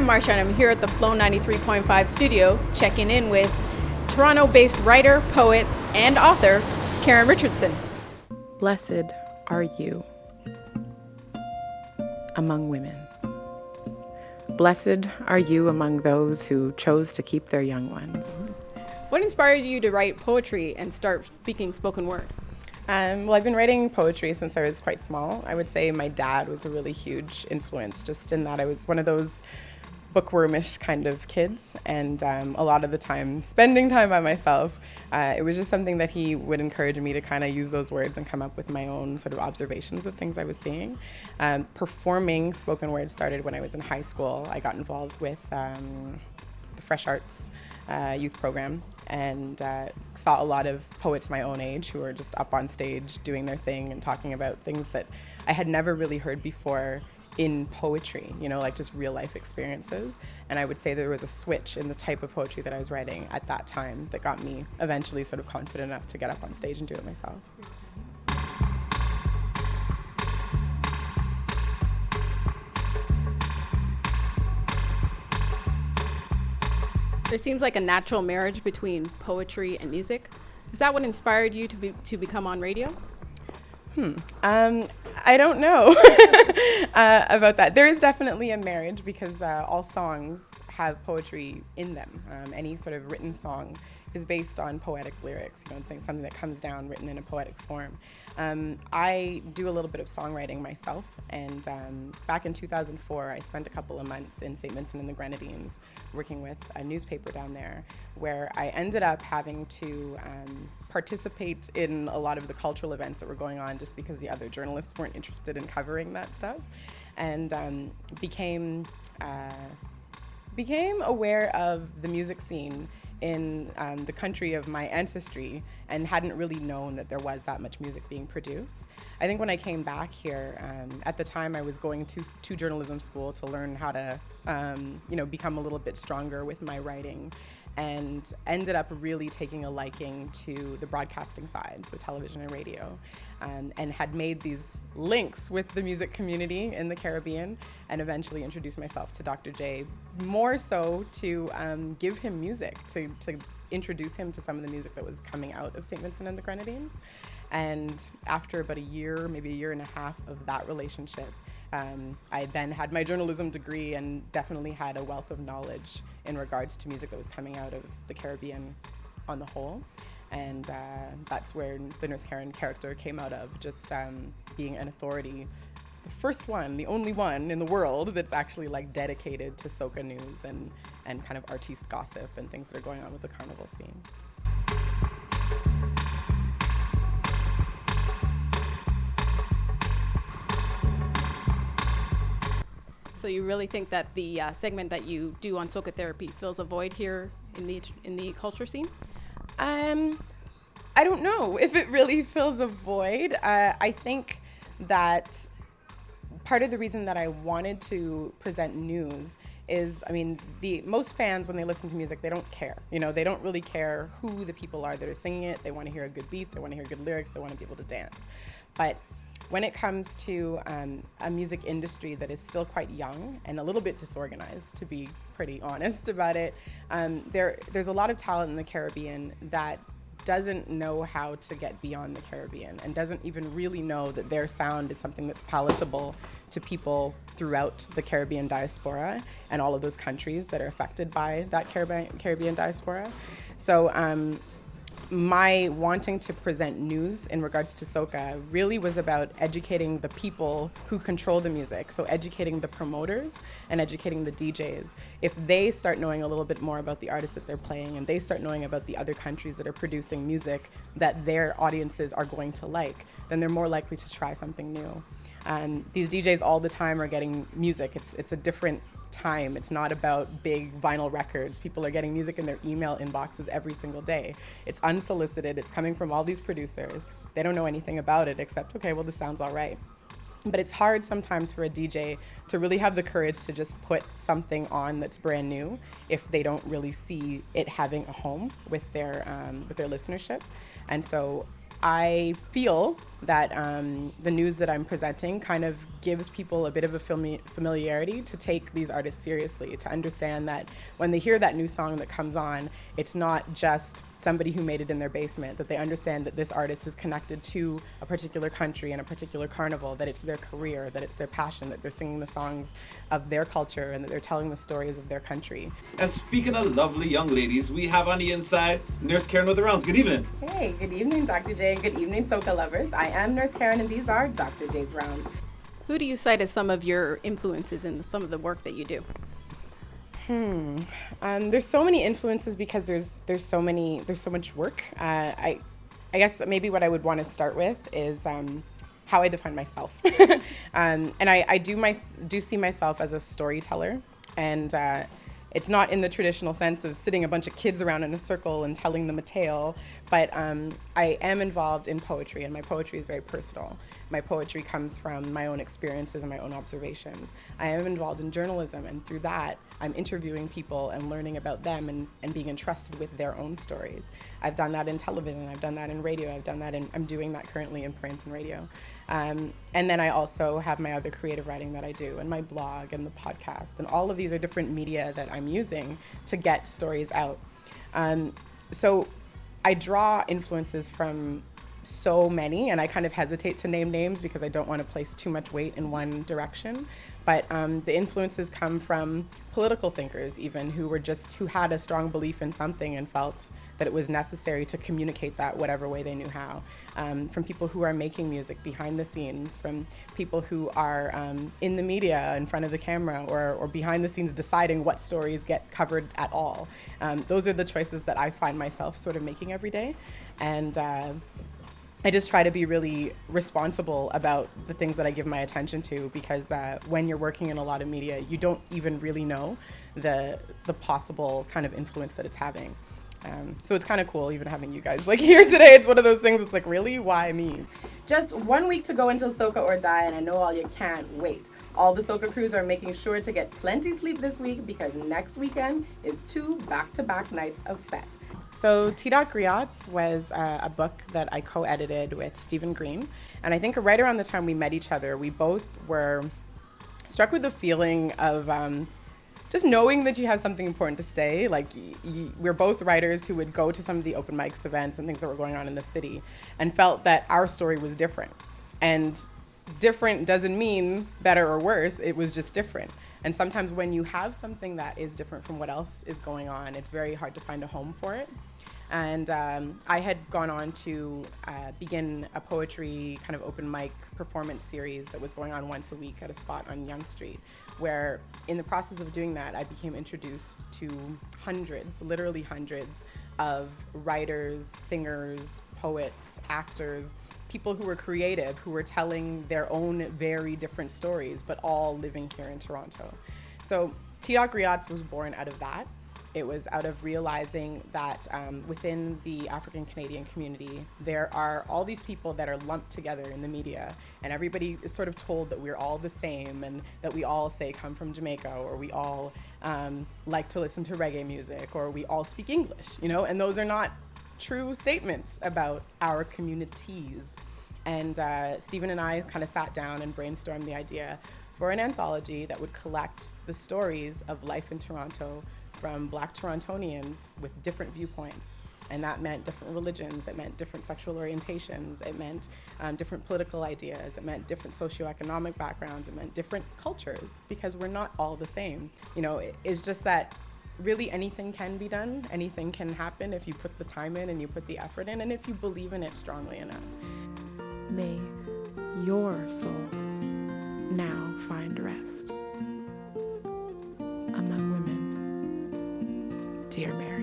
I'm Marsha, and I'm here at the Flow 93.5 studio, checking in with Toronto-based writer, poet, and author, Karen Richardson. Blessed are you among women. Blessed are you among those who chose to keep their young ones. What inspired you to write poetry and start speaking spoken word? Well, I've been writing poetry since I was quite small. I would say my dad was a really huge influence, just in that I was one of those bookwormish kind of kids, and a lot of the time spending time by myself, it was just something that he would encourage me to kind of use those words and come up with my own sort of observations of things I was seeing. Performing spoken word started when I was in high school. I got involved with the Fresh Arts youth program, and saw a lot of poets my own age who were just up on stage doing their thing and talking about things that I had never really heard before in poetry, you know, like just real life experiences. And I would say there was a switch in the type of poetry that I was writing at that time that got me eventually sort of confident enough to get up on stage and do it myself. There seems like a natural marriage between poetry and music. Is that what inspired you to become on radio? I don't know about that. There is definitely a marriage because all songs have poetry in them. Any sort of written song is based on poetic lyrics, you know, something that comes down written in a poetic form. I do a little bit of songwriting myself, and back in 2004, I spent a couple of months in St. Vincent and the Grenadines working with a newspaper down there, where I ended up having to participate in a lot of the cultural events that were going on just because the other journalists weren't interested in covering that stuff, and became aware of the music scene in the country of my ancestry, and hadn't really known that there was that much music being produced. I think when I came back here, at the time I was going to journalism school to learn how to become a little bit stronger with my writing, and ended up really taking a liking to the broadcasting side, so television and radio, and had made these links with the music community in the Caribbean, and eventually introduced myself to Dr. J, more so to give him music, to introduce him to some of the music that was coming out of St. Vincent and the Grenadines. And after about a year, maybe a year and a half of that relationship, I then had my journalism degree and definitely had a wealth of knowledge in regards to music that was coming out of the Caribbean on the whole. And that's where the Nurse Karen character came out of, just being an authority, the first one, the only one in the world that's actually like dedicated to soca news and kind of artiste gossip and things that are going on with the carnival scene. So you really think that the segment that you do on Soca Therapy fills a void here in the culture scene? I don't know if it really fills a void. I think that part of the reason that I wanted to present news is, the most fans, when they listen to music, they don't care. You know, they don't really care who the people are that are singing it. They want to hear a good beat, they want to hear good lyrics, they want to be able to dance. But when it comes to a music industry that is still quite young and a little bit disorganized, to be pretty honest about it, there's a lot of talent in the Caribbean that doesn't know how to get beyond the Caribbean and doesn't even really know that their sound is something that's palatable to people throughout the Caribbean diaspora and all of those countries that are affected by that Caribbean diaspora. So my wanting to present news in regards to soca really was about educating the people who control the music, so educating the promoters and educating the DJs. If they start knowing a little bit more about the artists that they're playing, and they start knowing about the other countries that are producing music that their audiences are going to like, then they're more likely to try something new. These DJs all the time are getting music. It's a different time. It's not about big vinyl records. People are getting music in their email inboxes every single day. It's unsolicited. It's coming from all these producers. They don't know anything about it except, okay, well, this sounds all right. But it's hard sometimes for a DJ to really have the courage to just put something on that's brand new if they don't really see it having a home with their listenership. And so I feel that the news that I'm presenting kind of gives people a bit of a familiarity to take these artists seriously, to understand that when they hear that new song that comes on, it's not just somebody who made it in their basement, that they understand that this artist is connected to a particular country and a particular carnival, that it's their career, that it's their passion, that they're singing the songs of their culture and that they're telling the stories of their country. And speaking of lovely young ladies, we have on the inside Nurse Karen with the rounds. Good evening. Hey, good evening, Dr. J, and good evening, soca lovers. I am Nurse Karen, and these are Dr. J's Rounds. Who do you cite as some of your influences in some of the work that you do? There's so many influences because there's so much work. I guess maybe what I would want to start with is how I define myself. And I do see myself as a storyteller, and it's not in the traditional sense of sitting a bunch of kids around in a circle and telling them a tale, but I am involved in poetry, and my poetry is very personal. My poetry comes from my own experiences and my own observations. I am involved in journalism, and through that, I'm interviewing people and learning about them and being entrusted with their own stories. I've done that in television, I've done that in radio, I'm doing that currently in print and radio. And then I also have my other creative writing that I do, and my blog and the podcast, and all of these are different media that I'm using to get stories out. So I draw influences from so many, and I kind of hesitate to name names because I don't want to place too much weight in one direction. But the influences come from political thinkers, even who had a strong belief in something and felt that it was necessary to communicate that whatever way they knew how. From people who are making music behind the scenes, from people who are in the media in front of the camera, or behind the scenes deciding what stories get covered at all. Those are the choices that I find myself sort of making every day. And I just try to be really responsible about the things that I give my attention to, because when you're working in a lot of media, you don't even really know the possible kind of influence that it's having. So it's kind of cool even having you guys like here today. It's one of those things, it's like, really, why me? Just 1 week to go until Soca or Die, and I know all you can't wait. All the Soca crews are making sure to get plenty sleep this week, because next weekend is 2 back-to-back nights of fete. So Griots was a book that I co-edited with Stephen Green, and I think right around the time we met each other, we both were struck with the feeling of just knowing that you have something important to say. Like, we're both writers who would go to some of the open mics events and things that were going on in the city, and felt that our story was different. And different doesn't mean better or worse, it was just different. And sometimes when you have something that is different from what else is going on, it's very hard to find a home for it. And I had gone on to begin a poetry kind of open mic performance series that was going on once a week at a spot on Yonge Street, where in the process of doing that, I became introduced to hundreds, literally hundreds, of writers, singers, poets, actors, people who were creative, who were telling their own very different stories, but all living here in Toronto. So Griots was born out of that. It was out of realizing that within the African Canadian community, there are all these people that are lumped together in the media, and everybody is sort of told that we're all the same, and that we all say come from Jamaica, or we all like to listen to reggae music, or we all speak English, and those are not true statements about our communities. And Stephen and I kind of sat down and brainstormed the idea for an anthology that would collect the stories of life in Toronto from Black Torontonians with different viewpoints. And that meant different religions, it meant different sexual orientations, it meant different political ideas, it meant different socioeconomic backgrounds, it meant different cultures, because we're not all the same. It's just that really anything can be done, anything can happen if you put the time in and you put the effort in, and if you believe in it strongly enough. May your soul now find rest among women, dear Mary.